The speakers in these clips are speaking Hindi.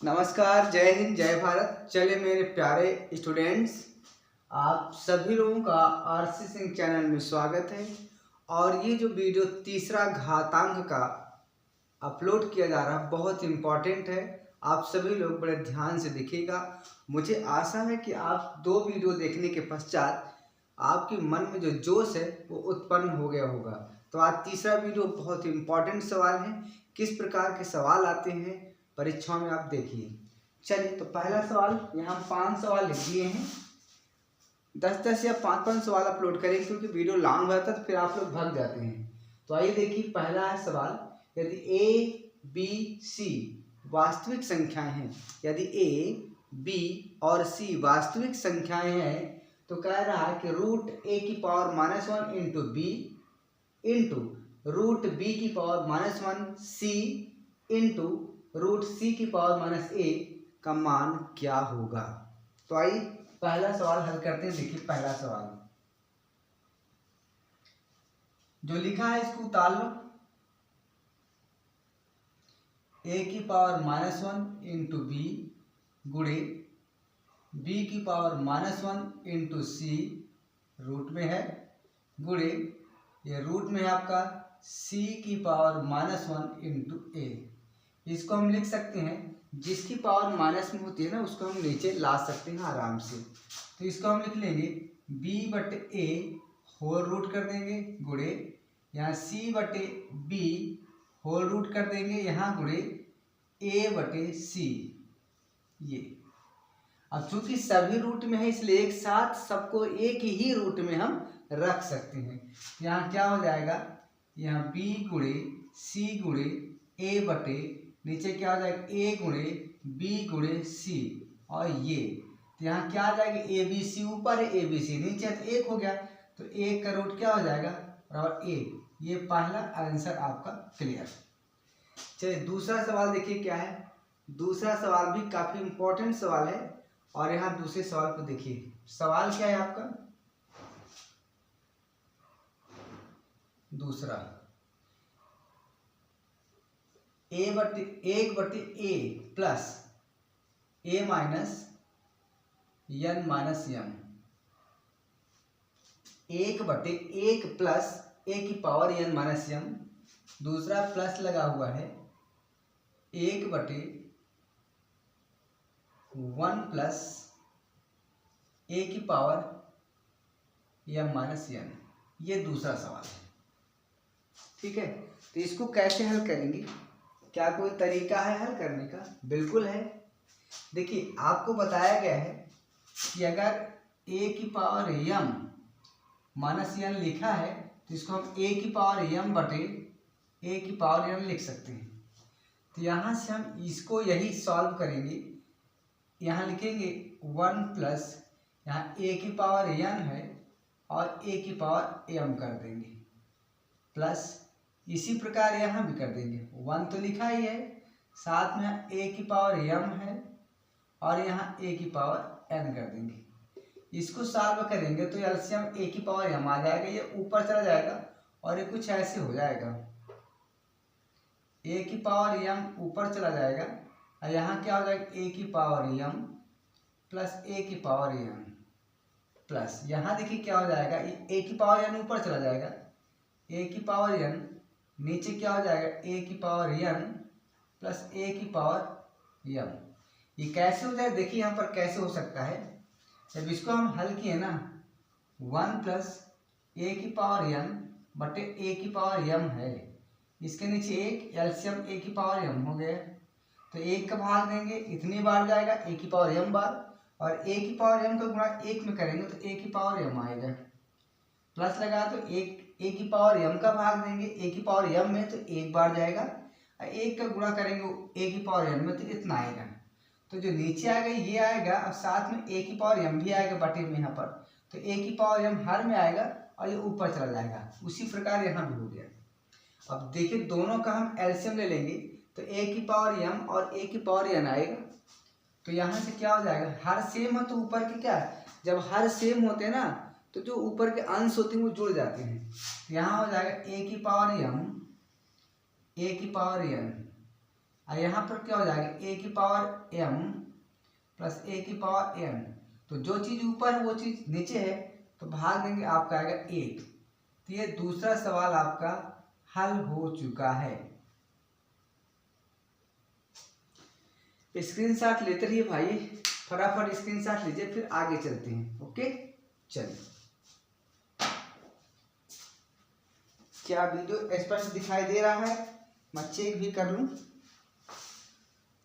नमस्कार, जय हिंद, जय भारत। चले मेरे प्यारे स्टूडेंट्स, आप सभी लोगों का आरसी सिंह चैनल में स्वागत है। और ये जो वीडियो तीसरा घातांक का अपलोड किया जा रहा है बहुत इम्पॉर्टेंट है। आप सभी लोग बड़े ध्यान से देखिएगा। मुझे आशा है कि आप दो वीडियो देखने के पश्चात आपके मन में जो जोश है वो उत्पन्न हो गया होगा। तो आज तीसरा वीडियो बहुत इम्पॉर्टेंट सवाल है। किस प्रकार के सवाल आते हैं परीक्षाओं में, आप देखिए। चलिए, तो पहला सवाल, यहाँ 5 सवाल लिख दिए हैं। 10-10 या 5-5 सवाल अपलोड करेंगे क्योंकि वीडियो लॉन्ग हो जाता है तो फिर आप लोग भाग जाते हैं। तो आइए देखिए, पहला है सवाल, यदि ए बी सी वास्तविक संख्याएं हैं, यदि ए बी और सी वास्तविक संख्याएं हैं तो कह रहा है कि रूट ए की power -1 into B into root B की power -1 C into root C की पावर -a का मान क्या होगा। तो आइए पहला सवाल हल करते हैं। देखिए, पहला सवाल जो लिखा है इसको उतार लो। a की पावर -1 इंटू बी गुणे b की पावर -1 इंटू सी रूट में है गुणे ये रूट में है आपका c की पावर -1 इंटू ए। इसको हम लिख सकते हैं, जिसकी पावर माइनस में होती है ना उसको हम नीचे ला सकते हैं आराम से। तो इसको हम लिख लेंगे b/a होल रूट कर देंगे गुणे यहाँ c/b होल रूट कर देंगे यहाँ गुणे a/c। ये अब चूंकि सभी रूट में है इसलिए एक साथ सबको एक ही रूट में हम रख सकते हैं। यहाँ क्या हो जाएगा, यहाँ b गुणे c गुणे a/, नीचे क्या हो जाएगा a गुणे b गुणे c। और ये तो यहाँ क्या आ जाएगा, ए बी सी ऊपर है ए बी सी नीचे है तो 1 हो गया। तो 1 का रूट क्या हो जाएगा बराबर 1। ये पहला आंसर आपका क्लियर। चलिए दूसरा सवाल देखिए क्या है। दूसरा सवाल भी काफी इंपॉर्टेंट सवाल है। और यहाँ दूसरे सवाल को देखिए, सवाल क्या है आपका दूसरा, 1/a plus a minus n minus m, 1/1 plus a की पावर n माइनस m, दूसरा प्लस लगा हुआ है 1/1 प्लस a की पावर m माइनस n। ये दूसरा सवाल है, ठीक है। तो इसको कैसे हल करेंगे, क्या कोई तरीका है हल करने का? बिल्कुल है। देखिए, आपको बताया गया है कि अगर a की पावर m माइनस n लिखा है तो इसको हम a की पावर m बटे a की पावर n लिख सकते हैं। तो यहाँ से हम इसको यही सॉल्व करेंगे। यहाँ लिखेंगे 1 प्लस यहाँ a की पावर n है और a की पावर m कर देंगे प्लस इसी प्रकार यहाँ भी कर देंगे। 1 तो लिखा ही है, साथ में a की पावर m है और यहाँ a की पावर n कर देंगे। इसको सॉल्व करेंगे तो एलसीएम a की पावर m आ जाएगा, ये ऊपर चला जाएगा और ये कुछ ऐसे हो जाएगा, a की पावर m ऊपर चला जाएगा और यहाँ क्या हो जाएगा a की पावर m प्लस a की पावर n प्लस यहाँ देखिए क्या हो जाएगा, a की पावर n ऊपर चला जाएगा, a की पावर n नीचे क्या हो जाएगा a की पावर n प्लस a की पावर m। ये कैसे हो जाए देखिए यहाँ पर कैसे हो सकता है। जब इसको हम हल किए ना 1 प्लस a की पावर n बटे a की पावर m है, इसके नीचे 1 एलसीएम a की पावर m हो गया। तो 1 का भाग देंगे इतनी बार जाएगा a की पावर m बार और a की पावर m का गुणा 1 में करेंगे तो a की पावर m आएगा। प्लस लगा तो एक a की पावर m का भाग देंगे a की पावर m में तो 1 बार जाएगा और 1 का गुणा करेंगे a की पावर n में तो इतना आएगा। तो जो नीचे आएगा ये आएगा, अब साथ में a की पावर m भी आएगा बटे में यहाँ पर, तो a की पावर m हर में आएगा और ये ऊपर चला जाएगा। उसी प्रकार यहाँ भी हो गया। अब देखिए दोनों का हम एलसीएम ले लेंगे तो a की पावर m और a की पावर n आएगा। तो यहाँ से क्या हो जाएगा, हर सेम है तो ऊपर के क्या है, जब हर सेम होते हैं ना तो जो ऊपर के अंश होते हैं वो जुड़ जाते हैं। यहाँ हो जाएगा a की पावर m a की पावर n और यहाँ पर क्या हो जाएगा ए की पावर m प्लस ए की पावर n। तो जो चीज़ ऊपर है वो चीज़ नीचे है, तो भाग देंगे आपका आएगा 1। तो ये दूसरा सवाल आपका हल हो चुका है। स्क्रीनशॉट लेते रहिए भाई, फटाफट स्क्रीनशॉट लीजिए, फिर आगे चलते हैं। ओके चलिए, क्या वीडियो स्पष्ट दिखाई दे रहा है? मैं चेक भी कर लूं।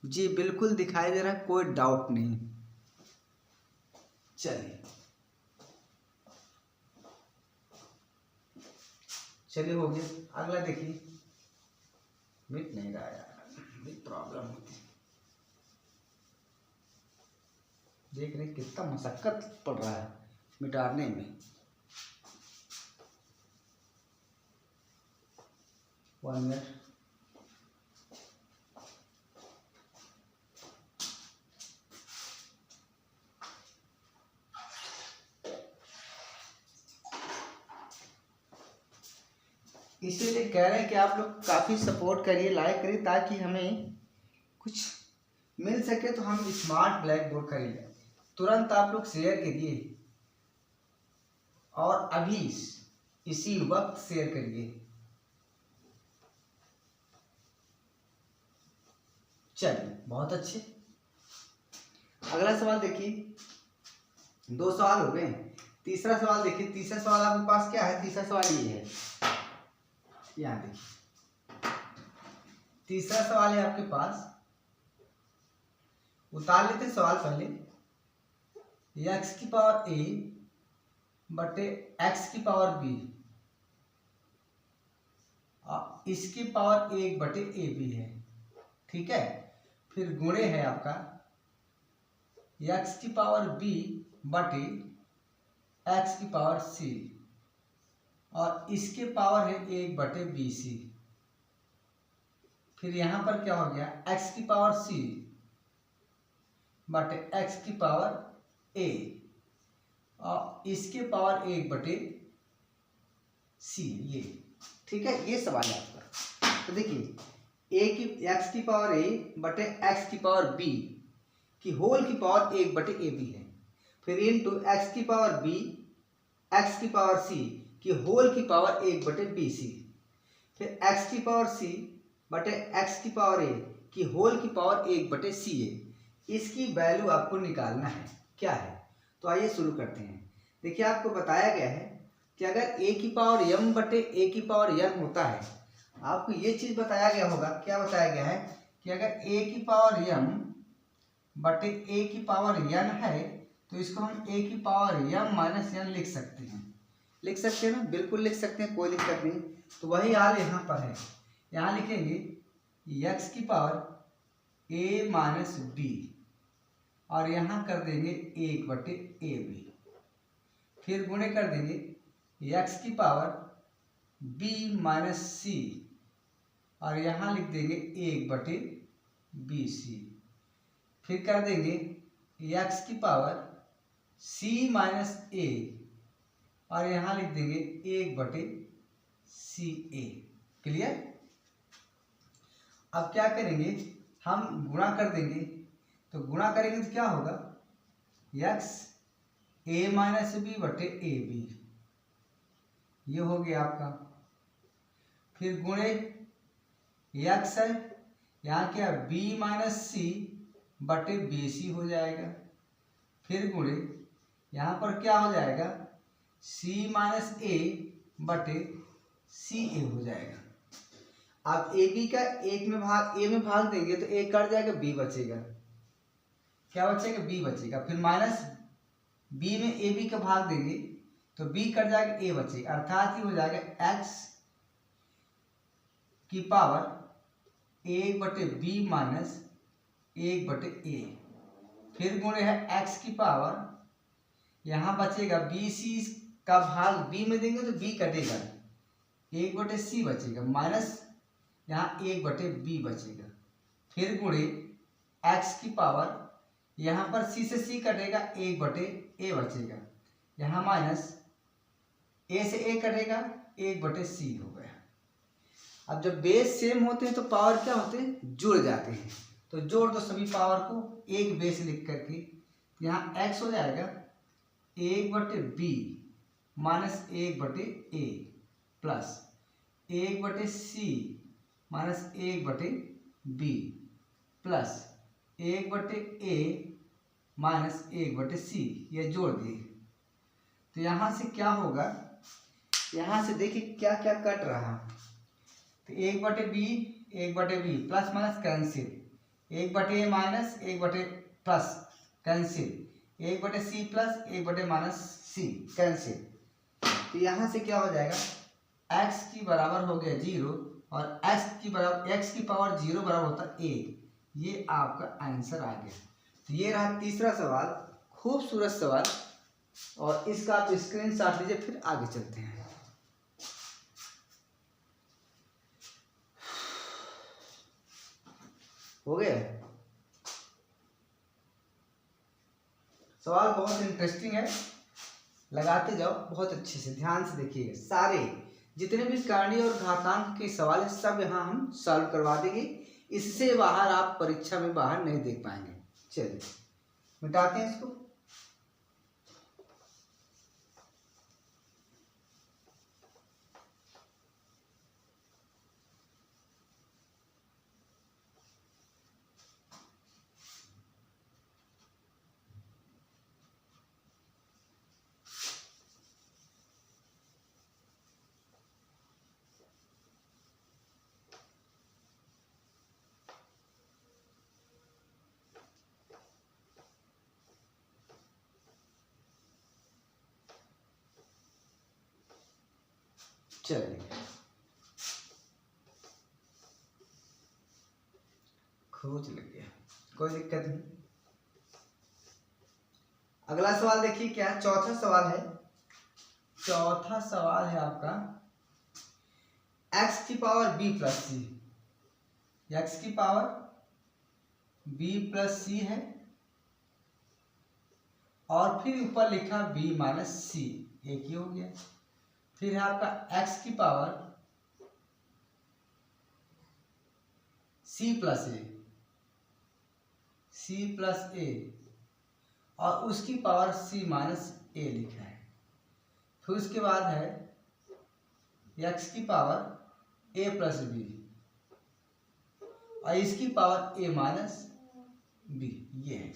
जी बिल्कुल दिखाई दे रहा है, कोई डाउट नहीं। चलिए हो गया। अगला देखिए, मिट नहीं रहा यार, बिग प्रॉब्लम होती है। देख रहे कितना मशक्कत पड़ रहा है मिटाने में। 1 मिनट। इसीलिए कह रहे हैं कि आप लोग काफ़ी सपोर्ट करिए, लाइक करिए, ताकि हमें कुछ मिल सके, तो हम स्मार्ट ब्लैक बोर्ड करेंगे। तुरंत आप लोग शेयर करिए, और अभी इसी वक्त शेयर करिए। चलिए बहुत अच्छे। अगला सवाल देखिए, 2 सवाल हो गए। तीसरा सवाल देखिए। तीसरा सवाल आपके पास क्या है? तीसरा सवाल ये है, यहाँ देखिए। तीसरा सवाल है आपके पास, उतार लेते सवाल पहले। x की पावर a बटे x की पावर b, इसकी पावर 1 बटे ab है, ठीक है। फिर गुणे है आपका x की पावर b बटे x की पावर c, और इसके पावर है 1 बटे bc। फिर यहां पर क्या हो गया? x की पावर c बटे x की पावर a, और इसके पावर 1 बटे c, ये ठीक है। ये सवाल है आपका। तो देखिए, a की x की पावर a बटे x की पावर b की होल की पावर 1 बटे ab है। फिर इनटू x की पावर b x की पावर c की होल की पावर 1 बटे bc। फिर x की पावर c बटे x की पावर a की होल की पावर 1 बटे ca। इसकी वैल्यू आपको निकालना है, क्या है? तो आइए शुरू करते हैं। देखिए, आपको बताया गया है कि अगर a की पावर m बटे a की पावर n होता है, आपको ये चीज बताया गया होगा। क्या बताया गया है? कि अगर a की पावर m बटे a की पावर n है, तो इसको हम a की पावर m माइनस n लिख सकते हैं। लिख सकते हैं ना? बिल्कुल लिख सकते हैं, कोई दिक्कत नहीं। तो वही हाल यहाँ पर है। यहाँ लिखेंगे x की पावर a माइनस b, और यहाँ कर देंगे 1 बटे ab। फिर गुणे कर देंगे x की पावर b माइनस c, और यहाँ लिख देंगे 1 बटे bc। फिर कर देंगे x की पावर c माइनस a, और यहाँ लिख देंगे 1 बटे ca। क्लियर? अब क्या करेंगे? हम गुणा कर देंगे। तो गुणा करेंगे तो क्या होगा? x a माइनस बी बटे ए बी, ये हो गया आपका। फिर गुणे x है, यहाँ क्या? b माइनस सी बटे बी सी हो जाएगा। फिर गुणे यहाँ पर क्या हो जाएगा? c माइनस ए बटे सी ए हो जाएगा। अब ए बी का एक में भाग ए में भाग देंगे तो एक कट जाएगा, बी बचेगा। क्या बचेगा? बी बचेगा। फिर माइनस बी में ए बी का भाग देंगे तो बी कट जाएगा, ए बचेगा। अर्थात ये हो जाएगा x की पावर 1 बटे बी माइनस 1 बटे ए। फिर गुणे है x की पावर, यहाँ बचेगा बी सी का भाग बी में देंगे तो बी कटेगा, 1 बटे सी बचेगा, माइनस यहाँ 1 बटे बी बचेगा। फिर गुणे x की पावर, यहाँ पर c से c कटेगा, 1 बटे a बचेगा, यहाँ माइनस a से a कटेगा, 1 बटे c हो गया। अब जब बेस सेम होते हैं तो पावर क्या होते हैं, जुड़ जाते हैं। तो जोड़ दो सभी पावर को एक बेस लिख करके, यहाँ x हो जाएगा 1/b minus 1/a plus 1/c minus 1/b plus 1/a minus 1/c, ये जोड़ दिए। तो यहाँ से क्या होगा, यहाँ से देखिए क्या क्या कट रहा। तो 1/b 1/b plus minus cancel, 1/a minus 1/a plus cancel, 1/c plus 1/a minus c cancel. तो यहाँ से क्या हो जाएगा, x की बराबर हो गया 0 और x की पावर 0 बराबर होता 1। ये आपका आंसर आ गया। तो ये रहा तीसरा सवाल, खूबसूरत सवाल, और इसका आप स्क्रीनशॉट लीजिए, फिर आगे चलते हैं। हो गया सवाल, बहुत इंटरेस्टिंग है, लगाते जाओ, बहुत अच्छे से ध्यान से देखिएगा। सारे जितने भी करणीय और घातांक के सवाल है सब यहाँ हम सॉल्व करवा देंगे। इससे बाहर आप परीक्षा में बाहर नहीं देख पाएंगे। चलिए मिटाते हैं इसको। चलिए खोज लग गया, कोई दिक्कत नहीं। अगला सवाल देखिए क्या, चौथा सवाल है। चौथा सवाल है आपका x की पावर b प्लस सी, x की पावर b प्लस सी है और फिर ऊपर लिखा b माइनस सी, एक ही हो गया। फिर है आपका x की पावर c प्लस ए और उसकी पावर c माइनस ए लिखा है। फिर उसके बाद है x की पावर a प्लस बी और इसकी पावर a माइनस बी, ये है।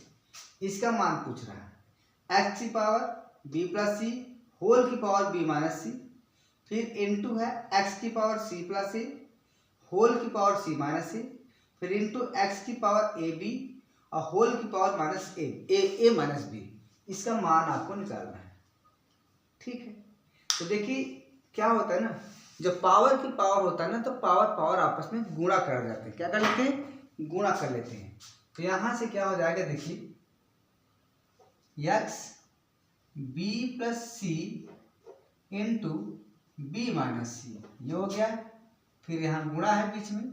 इसका मान पूछ रहा है। x की पावर b प्लस सी होल की पावर b माइनस सी, फिर इनटू है x की पावर c प्लस ए होल की पावर c माइनस ए, फिर इनटू x की पावर ए बी और होल की पावर माइनस ए माइनस बी। इसका मान आपको निकालना है, ठीक है। तो देखिए क्या होता है ना, जब पावर की पावर होता है ना तो पावर आपस में गुणा कर जाते हैं। क्या कर लेते हैं, गुणा कर लेते हैं। तो यहां से क्या हो जाएगा, देखिए x b प्लस सी इंटू बी माइनस सी, ये हो गया। फिर यहाँ गुणा है बीच में,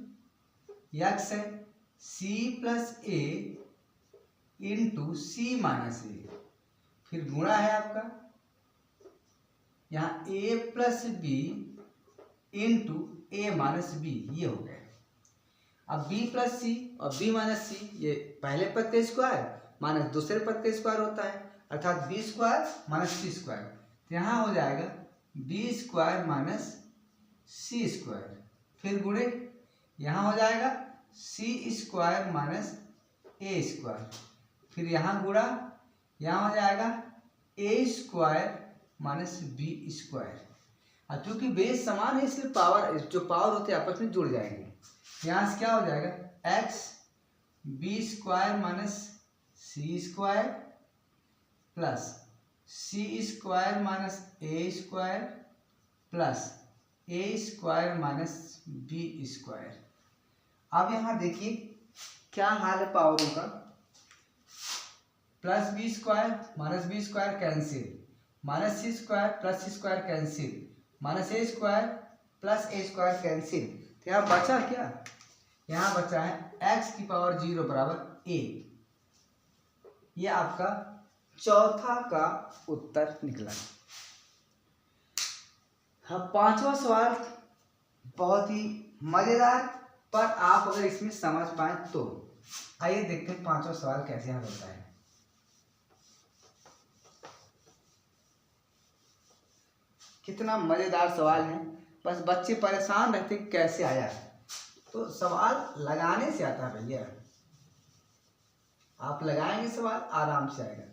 x है c plus A into C minus A, फिर गुणा है आपका यहाँ a plus B into A minus B, ये हो गया। अब b प्लस सी और b माइनस सी, ये पहले पद का स्क्वायर माइनस दूसरे पद का स्क्वायर होता है, अर्थात b square minus C square. तो यहाँ हो जाएगा b square minus C square, फिर गुणे यहाँ हो जाएगा c square minus A square, फिर यहाँ गुणा यहाँ हो जाएगा a square minus B square. और चूंकि बेस समान है इसलिए पावर, जो पावर होते हैं आपस में जुड़ जाएंगे। यहाँ से क्या हो जाएगा, x B square minus C square plus C square minus A square plus A square minus B square. अब यहाँ देखिए क्या हाल है पावरों का, plus B square minus B square cancel, minus C square plus C square cancel, minus A square plus A square cancel. तो यहाँ बचा क्या, यहाँ बचा है x की पावर 0 बराबर a। ये आपका चौथा का उत्तर निकला। हाँ, पांचवा सवाल बहुत ही मजेदार, पर आप अगर इसमें समझ पाए तो। आइए देखते हैं पांचवा सवाल कैसे हल होता है। कितना मजेदार सवाल है, बस बच्चे परेशान रहते कैसे आया है। तो सवाल लगाने से आता है भैया, आप लगाएंगे सवाल आराम से आएगा।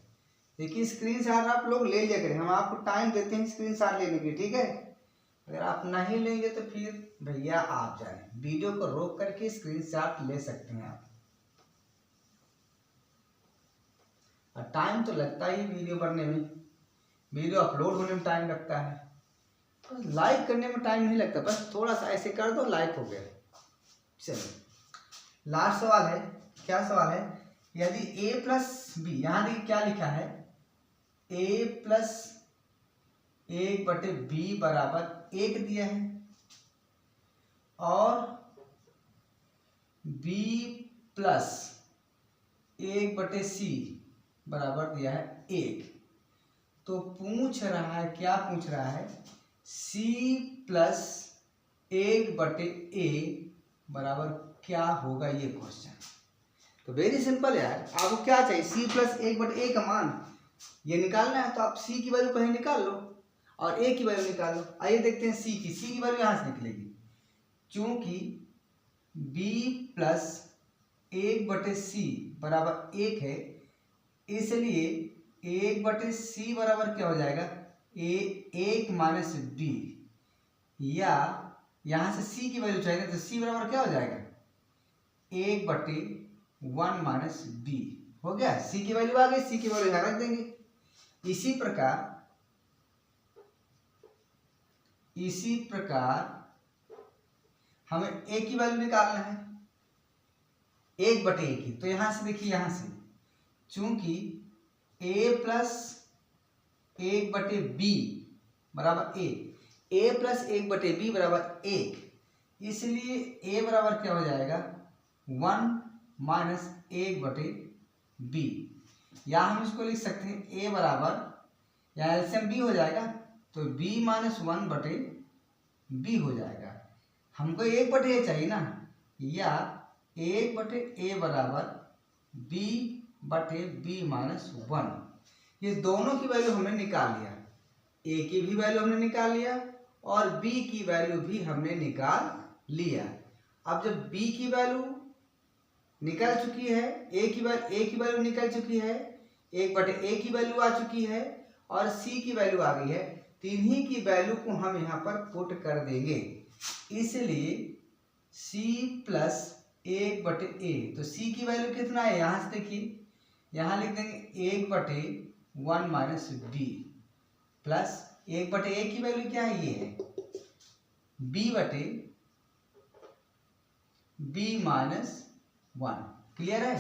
देखिए स्क्रीनशॉट आप लोग ले लिया करें, हम आपको टाइम देते हैं स्क्रीनशॉट लेने की, ठीक है। अगर आप नहीं लेंगे तो फिर भैया आप जाने, वीडियो को रोक करके स्क्रीनशॉट ले सकते हैं आप। और टाइम तो लगता ही वीडियो बनने में, वीडियो अपलोड होने में टाइम लगता है, बस लाइक करने में टाइम नहीं लगता, बस थोड़ा सा ऐसे कर दो लाइक हो गया। चलिए लास्ट सवाल है। क्या सवाल है, यदि a प्लस बी, यहाँ देखिए क्या लिखा है, a प्लस 1/b बराबर 1 दिया है और b प्लस 1/c बराबर दिया है 1। तो पूछ रहा है, क्या पूछ रहा है, c प्लस 1/a बराबर क्या होगा, ये क्वेश्चन। तो वेरी सिंपल यार, आपको क्या चाहिए, c प्लस 1/a का मान ये निकालना है। तो आप c की वैल्यू पहले निकाल लो और a की वैल्यू निकाल लो। आइए देखते हैं c की वैल्यू यहाँ से निकलेगी, क्योंकि b प्लस 1/c बराबर 1 है, इसलिए 1/c बराबर क्या हो जाएगा, 1 माइनस b, या यहाँ से c की वैल्यू चाहिए तो c बराबर क्या हो जाएगा, 1/1 माइनस b हो गया। c की वैल्यू आ गई, c की वैल्यू यहाँ रख देंगे। इसी प्रकार हमें a की वैल्यू निकालना है, 1/a की। तो यहां से देखिए, यहां से चूंकि a प्लस 1/b बराबर 1, a प्लस 1/b बराबर 1, इसलिए a बराबर क्या हो जाएगा, 1 माइनस 1/b, या हम इसको लिख सकते हैं a बराबर, या एलसीएम b हो जाएगा, तो b माइनस 1/b हो जाएगा। हमको 1/a चाहिए ना, या 1/a बराबर b/b माइनस 1। ये दोनों की वैल्यू हमने निकाल लिया, a की भी वैल्यू हमने निकाल लिया और b की वैल्यू भी हमने निकाल लिया। अब जब b की वैल्यू निकल चुकी है, a की वैल्यू निकल चुकी है, 1/a की वैल्यू आ चुकी है और c की वैल्यू आ गई है, तीनों की वैल्यू को हम यहाँ पर पुट कर देंगे। इसलिए c प्लस 1/a, तो c की वैल्यू कितना है, यहाँ से देखिए, यहाँ लिख देंगे 1/1 माइनस b, प्लस 1/a की वैल्यू क्या है, ये है b/b माइनस 1। क्लियर है।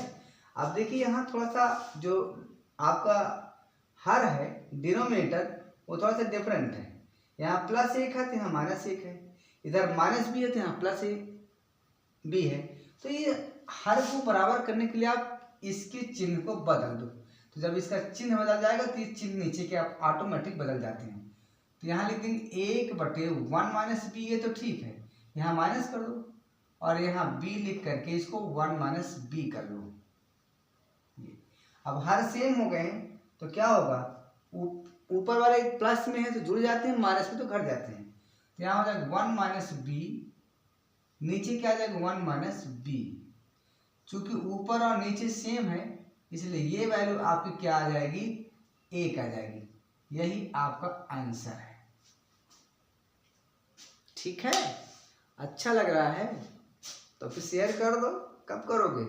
अब देखिए यहाँ थोड़ा सा जो आपका हर है डिनोमिनेटर, वो थोड़ा सा डिफरेंट है, यहाँ प्लस 1 है तो यहाँ माइनस 1 है, इधर माइनस b है तो यहाँ प्लस b है। तो ये हर को बराबर करने के लिए आप इसके चिन्ह को बदल दो, तो जब इसका चिन्ह बदल जाएगा तो ये चिन्ह नीचे के आप ऑटोमेटिक बदल जाते हैं। तो यहाँ लिख देंगे 1/1 माइनस b है, तो ठीक है, यहाँ माइनस कर दो और यहाँ b लिख करके इसको 1 माइनस b कर लो। अब हर सेम हो गए तो क्या होगा, ऊपर वाले प्लस में है तो जुड़ जाते हैं, माइनस में तो घट जाते हैं। तो यहाँ हो जाएगा 1 माइनस b, नीचे क्या आ जाएगा 1 माइनस b। चूंकि ऊपर और नीचे सेम है इसलिए ये वैल्यू आपकी क्या आ जाएगी, 1 आ जाएगी। यही आपका आंसर है। ठीक है, अच्छा लग रहा है तो फिर शेयर कर दो। कब करोगे,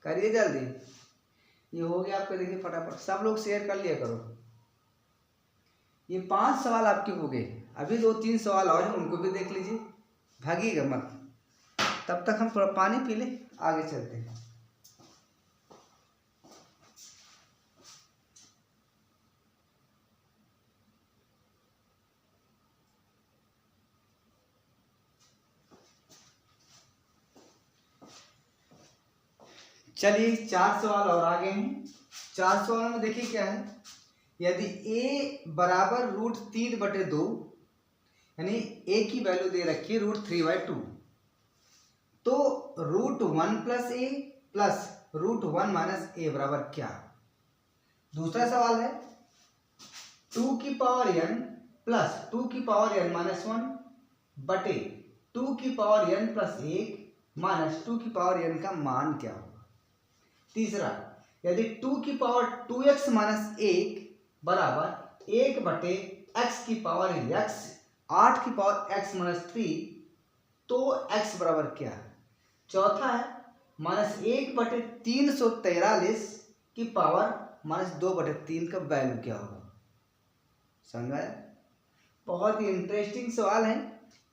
करिए जल्दी। ये हो गया आपका, देखिए फटाफट सब लोग शेयर कर लिया करो। ये 5 सवाल आपके हो गए, अभी 2-3 सवाल और हैं, उनको भी देख लीजिए, भागिएगा मत। तब तक हम थोड़ा पानी पी लें, आगे चलते हैं। चलिए 4 सवाल और आ गए हैं। 4 सवाल में देखिए क्या है, यदि a बराबर √3/2, यानी a की वैल्यू दे रखी है √3/2, तो √1 प्लस ए प्लस √1 माइनस ए बराबर क्या। दूसरा सवाल है 2 की पावर n प्लस 2 की पावर n माइनस 1 बटे 2 की पावर n प्लस 1 माइनस 2 की पावर n का मान क्या होगा। तीसरा यदि 2 की पावर 2x माइनस 1 बराबर 1 बटे x की पावर x 8 की पावर x माइनस 3 तो x बराबर क्या है। चौथा है -1 बटे 343 की पावर -2 बटे 3 का वैल्यू क्या होगा। समझा है। बहुत ही इंटरेस्टिंग सवाल है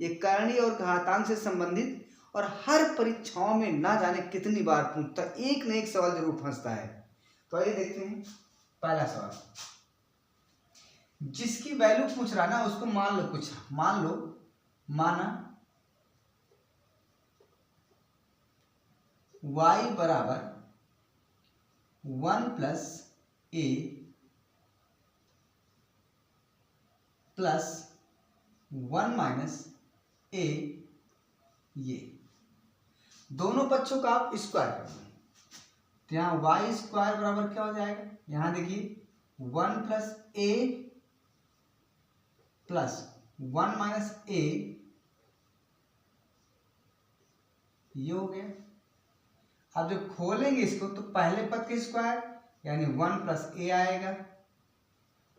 ये, करणीय और घातांक से संबंधित, और हर परीक्षाओं में ना जाने कितनी बार पूछता, एक न एक सवाल जरूर फंसता है। तो आइए देखते हैं पहला सवाल। जिसकी वैल्यू पूछ रहा ना उसको मान लो कुछ, मान लो माना y बराबर 1 plus a plus 1 minus a, ये दोनों पक्षों का आप स्क्वायर कर दो। तो यहाँ वाई स्क्वायर बराबर क्या हो जाएगा, यहाँ देखिए 1 plus a plus 1 minus a, ये हो गया। अब जब खोलेंगे इसको तो पहले पद के स्क्वायर यानी 1 प्लस a आएगा,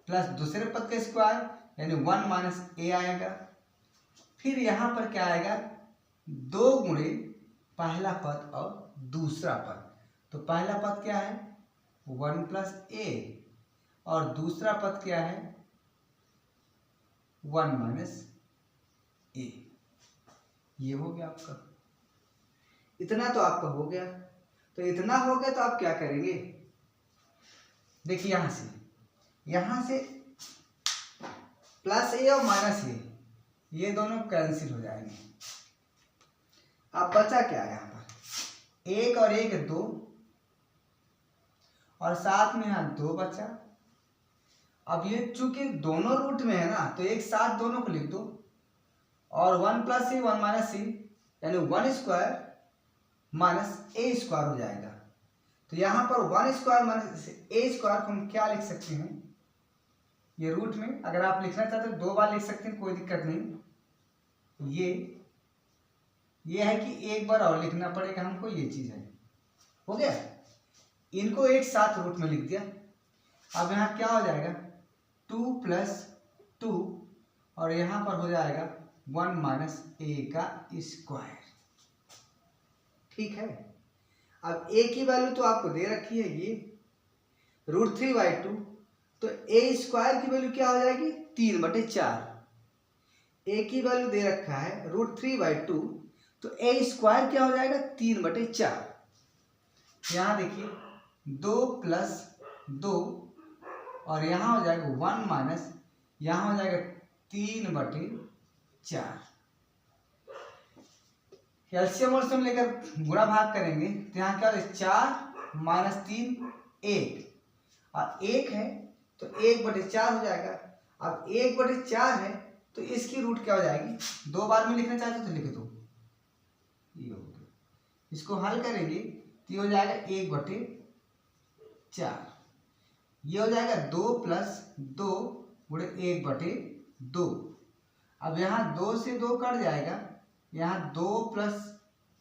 प्लस दूसरे पद के स्क्वायर यानी 1 माइनस a आएगा। फिर यहाँ पर क्या आएगा, 2 गुणे पहला पद और दूसरा पद। तो पहला पद क्या है 1 प्लस a और दूसरा पद क्या है 1 माइनस a। ये हो गया आपका, इतना तो आपका हो गया। तो इतना हो गया तो आप क्या करेंगे, देखिए यहाँ से प्लस a और माइनस a ये दोनों कैंसिल हो जाएंगे। अब बचा क्या है यहाँ पर, 1 और 1 2 और साथ में यहाँ 2 बचा। अब ये चूंकि दोनों रूट में है ना तो एक साथ दोनों को लिख दो, और 1 प्लस a 1 माइनस a यानी 1 स्क्वायर माइनस a स्क्वायर हो जाएगा। तो यहाँ पर 1 स्क्वायर माइनस a स्क्वायर को हम क्या लिख सकते हैं, ये रूट में अगर आप लिखना चाहते हो 2 बार लिख सकते हैं, कोई दिक्कत नहीं। ये है कि एक बार और लिखना पड़ेगा हमको, ये चीज है। हो गया, इनको एक साथ रूट में लिख दिया। अब यहाँ क्या हो जाएगा 2 प्लस 2 और यहाँ पर हो जाएगा 1 माइनस a का स्क्वायर। ठीक है। अब a की वैल्यू तो आपको दे रखी है ये √3/2, तो a स्क्वायर की वैल्यू क्या हो जाएगी 3/4। a की वैल्यू दे रखा है √3/2, तो a स्क्वायर क्या हो जाएगा 3/4। यहाँ देखिए 2 प्लस 2 और यहाँ हो जाएगा 1 माइनस, यहाँ हो जाएगा 3/4। एलसीएम और सम लेकर गुणा भाग करेंगे तो यहाँ क्या होगा 4 माइनस 3 1, और 1 है तो 1/4 हो जाएगा। अब 1/4 है तो इसकी रूट क्या हो जाएगी, 2 बार में लिखना चाहते तो लिख दो, ये हो गया। इसको हल करेंगे तो ये हो जाएगा 1/4, ये हो जाएगा 2 प्लस 2 गुणे 1/2। अब यहाँ 2 से 2 कट जाएगा, यहाँ 2 प्लस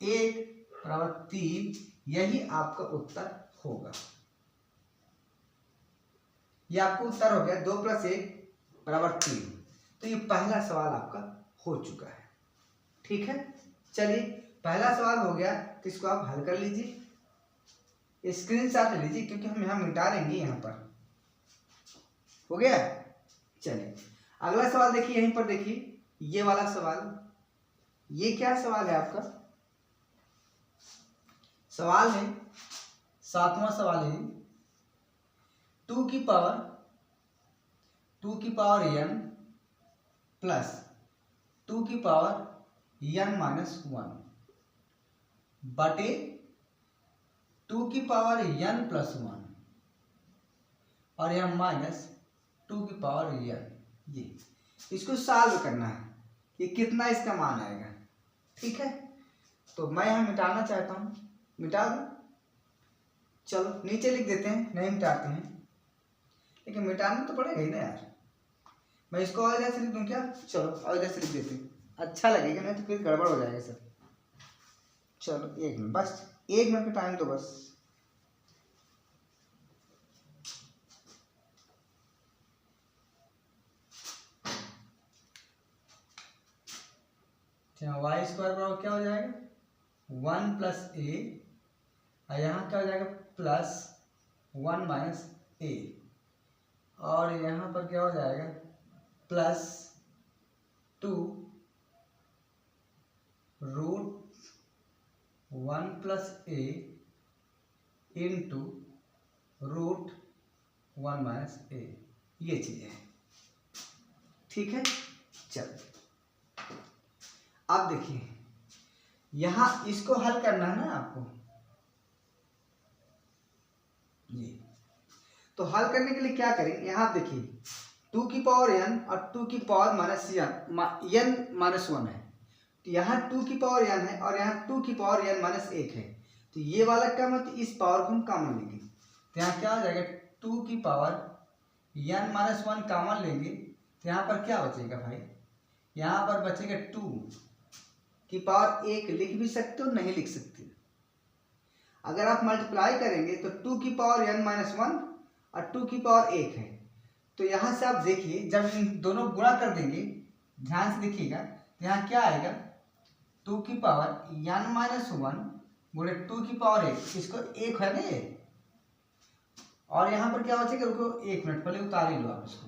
1 बराबर 3, यही आपका उत्तर होगा। ये आपका उत्तर हो गया 2 प्लस 1 बराबर 3। तो ये पहला सवाल आपका हो चुका है। ठीक है, चलिए पहला सवाल हो गया तो इसको आप हल कर लीजिए, स्क्रीनशॉट ले लीजिए क्योंकि हम यहाँ मिटा देंगे। यहाँ पर हो गया। चलिए अगला सवाल देखिए, यहीं पर देखिए ये वाला सवाल। ये क्या सवाल है आपका, सवाल है 7वां सवाल है 2 की पावर n प्लस 2 की पावर n माइनस 1 बटे 2 की पावर n प्लस 1 और यह माइनस 2 की पावर n। ये इसको सॉल्व करना है कि कितना इसका मान आएगा। ठीक है, तो मैं यहाँ मिटाना चाहता हूँ, मिटा दूँ। चलो नीचे लिख देते हैं, नहीं मिटाते हैं, लेकिन मिटाना तो पड़ेगा ही ना यार। मैं इसको और इधर से लिख दूँ क्या? चलो और इधर से लिख देते हैं, अच्छा लगेगा, नहीं तो फिर गड़बड़ हो जाएगा सर। चलो 1 मिनट, बस 1 मिनट का टाइम तो बस। वाई स्क्वायर बराबर क्या हो जाएगा? 1 प्लस ए, और यहाँ क्या हो जाएगा? प्लस 1 माइनस ए, और यहाँ पर क्या हो जाएगा? Plus 2 root 1 plus A into root 1 minus ए, ये चीज़ है। ठीक है, चलो अब देखिए यहाँ इसको हल करना है ना आपको, ये तो हल करने के लिए क्या करें? यहाँ देखिए 2 की पावर n और 2 की पावर माइनस n माइनस 1 है, तो यहाँ 2 की पावर n है और यहाँ 2 की पावर n माइनस 1 है, तो ये वाला कम है, तो इस पावर को हम कॉमन लेंगे, तो यहाँ क्या हो जाएगा? 2 की पावर n माइनस 1 कॉमन लेंगे, तो यहाँ पर क्या बचेगा भाई? यहाँ पर बचेगा 2 की पावर 1, लिख भी सकते हो, नहीं लिख सकते। अगर आप मल्टीप्लाई करेंगे तो 2 की पावर n माइनस 1 और 2 की पावर 1 है, तो यहाँ से आप देखिए जब इन दोनों गुणा कर देंगे, ध्यान से देखिएगा, तो यहाँ क्या आएगा? 2 की पावर n माइनस 1 गुणे 2 की पावर 1, इसको 1 है ना ये, और यहाँ पर क्या बचेगा? रुको 1 मिनट, पहले उतार ही लो आप इसको,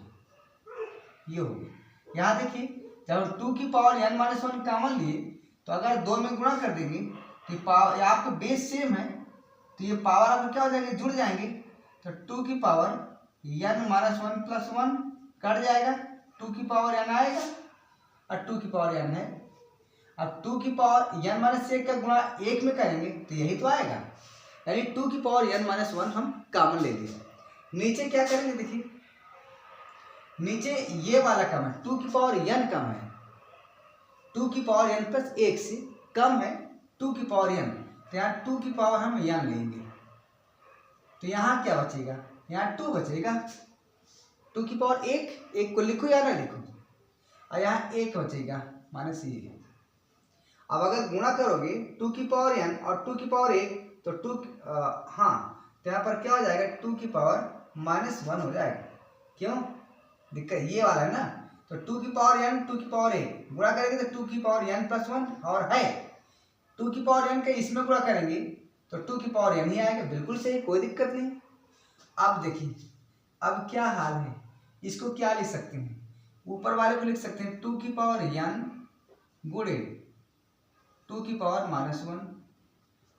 ये हो गया। यहाँ देखिए जब हम 2 की पावर n माइनस 1 कॉमन लिए, तो अगर 2 में गुणा कर देंगे तो पावर आपका बेस सेम है, तो ये पावर आपको क्या हो जाएंगे? जुड़ जाएंगे, तो 2 की power n minus 1 plus 1 cut जाएगा, 2 की पावर n आएगा और 2 की पावर n है। अब 2 की पावर n माइनस 1 का गुणा 1 में करेंगे तो यही तो आएगा, यानी 2 की पावर n माइनस 1 हम कॉमन ले लिए। नीचे क्या करेंगे? देखिए नीचे ये वाला कम है, 2 की पावर n कम है, 2 की पावर n प्लस 1 से कम है 2 की पावर n, तो यहाँ 2 की पावर हम n लेंगे, तो यहाँ क्या बचेगा? यहाँ 2 बचेगा, 2 की पावर 1 को लिखो या ना लिखो, और यहाँ 1 बचेगा माइनस ये। अब अगर गुणा करोगे 2 की पावर n और 2 की पावर 1, तो 2 तो यहाँ पर क्या हो जाएगा? 2 की पावर माइनस 1 हो जाएगा। क्यों? दिक्कत ये वाला है ना, तो 2 की पावर n 2 की पावर 1 गुणा करेंगे तो 2 की पावर n प्लस 1, और है 2 की पावर n का इसमें गुणा करेंगे तो 2 की पावर n ही आएगा, बिल्कुल सही, कोई दिक्कत नहीं। अब देखिए अब क्या हाल है, इसको क्या लिख सकते हैं? ऊपर वाले को लिख सकते हैं 2 की पावर n गुणे 2 की पावर माइनस 1,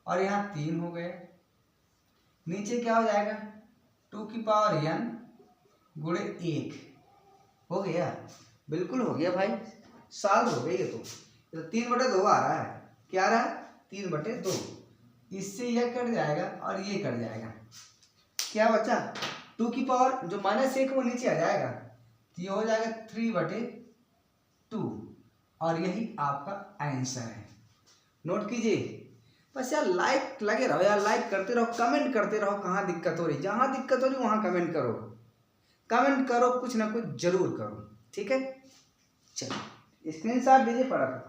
और यहाँ 3 हो गए। नीचे क्या हो जाएगा? 2 की पावर n गुणे 1 हो गया, बिल्कुल हो गया भाई, साल हो गई ये तो 3/2 आ रहा है, क्या आ रहा है? 3/2, इससे यह कट जाएगा और ये कट जाएगा, क्या बचा? 2 की पावर जो माइनस 1 वो नीचे आ जाएगा, तो ये हो जाएगा 3/2, और यही आपका आंसर है। नोट कीजिए, बस यार लाइक लगे रहो यार, लाइक करते रहो, कमेंट करते रहो, कहाँ दिक्कत हो रही, जहाँ दिक्कत हो रही वहाँ कमेंट करो, कमेंट करो, कुछ ना कुछ जरूर करो, ठीक है। चलो स्क्रीनशॉट लीजिए फटाफट।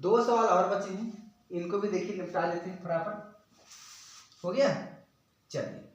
2 सवाल और बचे हैं, इनको भी देखिए, निपटा लेते हैं फटाफट। हो गया, चलिए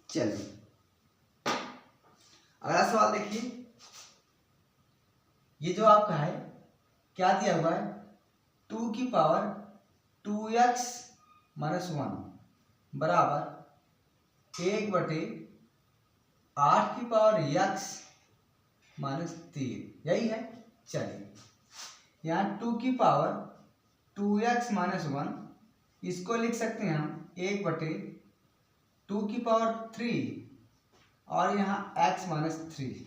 चलिए अगला सवाल देखिए, ये जो आपका है क्या दिया हुआ है? 2 की पावर 2x माइनस 1 बराबर 1/8 की पावर x माइनस 3, यही है। चलिए यहाँ 2 की पावर 2x माइनस 1, इसको लिख सकते हैं हम 1/2 की पावर 3 और यहाँ x माइनस 3।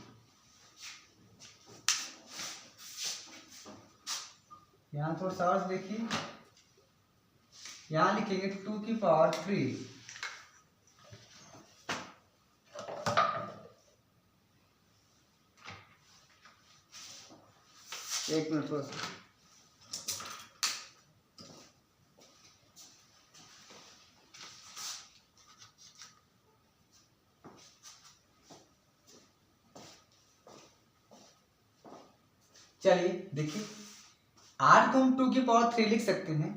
यहाँ थोड़ा सा और देखिए, यहाँ लिखेंगे 2 की पावर 3 एक मिनट थोड़ा सा, चलिए देखिए 8 को हम 2 की पावर 3 लिख सकते हैं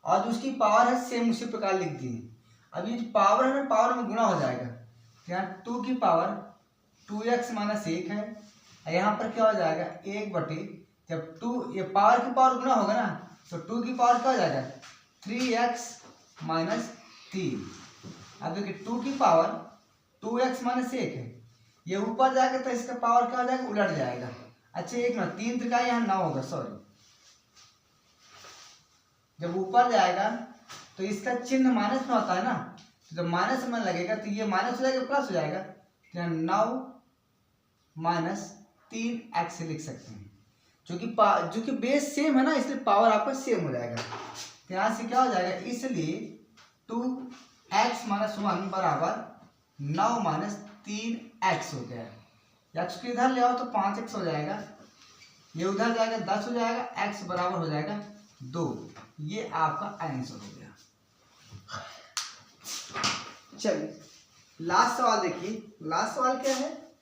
और जो उसकी पावर है सेम उसी प्रकार लिख दी है। अब ये जो पावर है ना, पावर में गुणा हो जाएगा, तो यहाँ 2 की पावर 2x माइनस 1 है, और यहाँ पर क्या हो जाएगा 1/, जब 2 ये पावर की पावर गुणा होगा ना, तो 2 की पावर क्या हो जाएगा 3x माइनस 3। अब देखिए 2 की पावर 2x माइनस 1 है, ये ऊपर जाएगा तो इसका पावर क्या हो जाएगा, उलट जाएगा। अच्छा एक मिनट, 3 त्रिका यहाँ 9 होगा, सॉरी, जब ऊपर जाएगा तो इसका चिन्ह माइनस में होता है ना, तो जब माइनस में लगेगा तो ये माइनस हो जाएगा प्लस हो जाएगा, तो यहाँ 9 माइनस 3x लिख सकते हैं, जो कि बेस सेम है ना, इसलिए पावर आपका सेम हो जाएगा। तो यहाँ से क्या हो जाएगा, इसलिए 2x माइनस 1 बराबर 9 माइनस 3x हो गया। x को इधर ले आओ तो 5x हो जाएगा, ये उधर जाएगा 10 हो जाएगा, x बराबर हो जाएगा 2। ये आपका आंसर हो गया। चलिए लास्ट सवाल देखिए, लास्ट सवाल क्या है,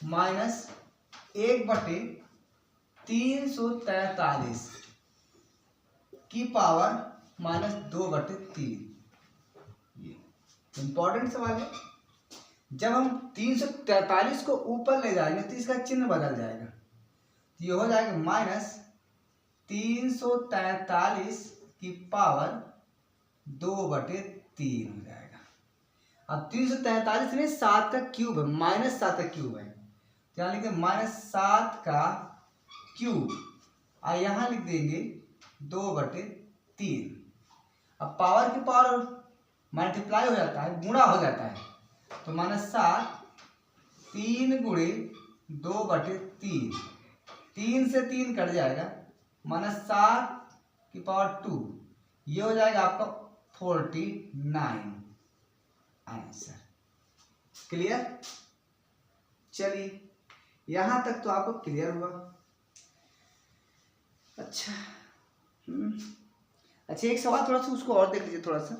-1/343 की पावर -2/3। ये इंपॉर्टेंट सवाल है। जब हम 343 को ऊपर ले जाएंगे तो इसका चिन्ह बदल जाएगा, ये हो जाएगा -343 की पावर 2/3 हो जाएगा। अब 343 में 7 का क्यूब है, -7 का क्यूब है, तो यहाँ लिखेंगे -7 का क्यूब, और यहाँ लिख देंगे 2/3। अब पावर की पावर मल्टीप्लाई हो जाता है, गुणा हो जाता है, तो -7 3 गुणे 2/3, 3 से 3 कट जाएगा, -7 की पावर 2, ये हो जाएगा आपका 49 आंसर। क्लियर? चलिए यहां तक तो आपको क्लियर हुआ। अच्छा अच्छा, एक सवाल थोड़ा सा उसको और देख लीजिए, थोड़ा सा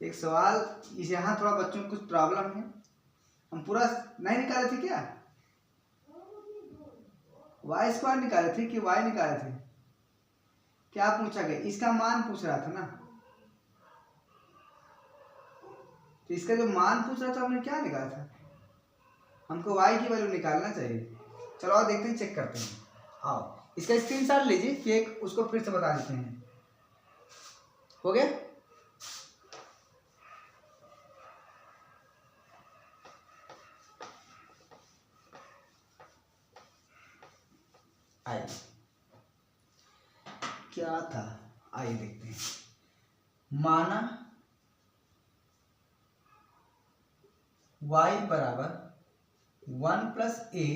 एक सवाल, इस यहाँ थोड़ा बच्चों को कुछ प्रॉब्लम है, हम पूरा नहीं निकाले थे क्या, y² निकाले थे कि y निकाले थे, क्या पूछा गया, इसका मान पूछ रहा था ना, तो इसका जो मान पूछ रहा था हमने क्या निकाला था, हमको y की वैल्यू निकालना चाहिए। चलो और देखते हैं, चेक करते हैं। आओ इसका स्क्रीनशॉट लीजिए, फिर उसको फिर से बता देते हैं। हो गया? आइए क्या था, आइए देखते हैं। माना y बराबर 1 + a,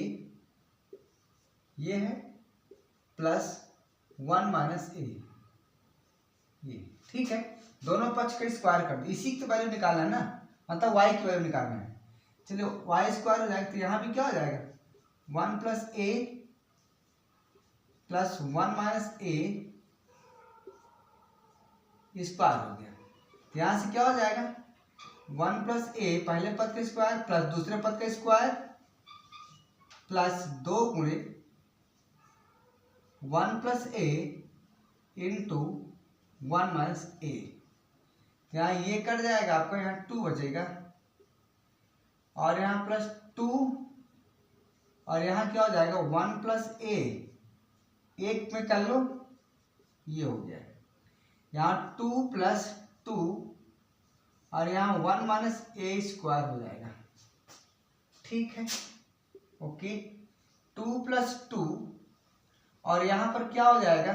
ये है, +1 - a, ये ठीक है, दोनों पक्ष का स्क्वायर कर दो, इसी की वैल्यू निकालना है ना, मतलब y की वैल्यू निकालना है। चलिए y² हो जाएगा, तो यहाँ भी क्या हो जाएगा 1 + a + 1 - a स्क्वायर हो गया। तो यहाँ से क्या हो जाएगा 1 + a पहले पद का स्क्वायर प्लस दूसरे पद का स्क्वायर प्लस 2 गुणे 1 + a इंटू 1 - a। यहाँ ये कट जाएगा, आपको यहाँ 2 बचेगा, और यहाँ +2, और यहाँ क्या हो जाएगा 1 + a, एक में कर लो, ये हो गया, यहाँ 2 + 2, और यहाँ 1 - a² हो जाएगा। ठीक है, ओके। 2 प्लस 2 और यहाँ पर क्या हो जाएगा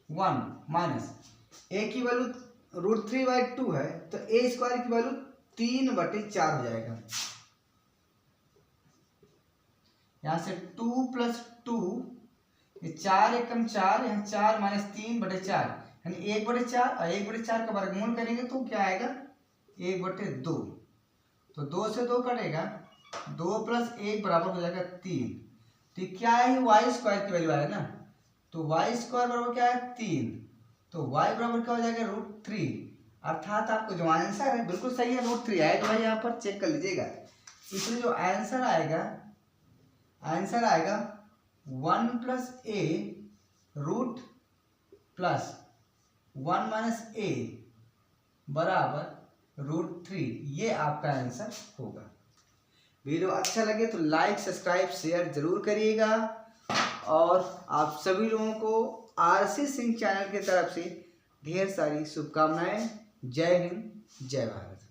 1 माइनस ए की वैल्यू √3/2 है तो ए स्क्वायर की वैल्यू 3/4 हो जाएगा। यहाँ से 2 प्लस 2 ये 4 एकम 4 यहाँ 4 माइनस 3/4 यानी 1/4 और 1/4 का वर्गमूल करेंगे तो क्या आएगा 1/2। तो 2 से 2 कटेगा 2 प्लस 1 बराबर हो जाएगा 3। तो क्या है वाई स्क्वायर की वैल्यू आया ना तो वाई स्क्वायर बराबर क्या है 3 तो वाई बराबर क्या हो जाएगा √3 अर्थात आपको जो आंसर है बिल्कुल सही है √3 आया तो भाई यहाँ पर चेक कर लीजिएगा। इसलिए जो आंसर आएगा 1 प्लस ए रूट प्लस 1 माइनस ए बराबर √3 ये आपका आंसर होगा। वीडियो अच्छा लगे तो लाइक सब्सक्राइब शेयर जरूर करिएगा और आप सभी लोगों को आरसी सिंह चैनल की तरफ से ढेर सारी शुभकामनाएं। जय हिंद जय भारत।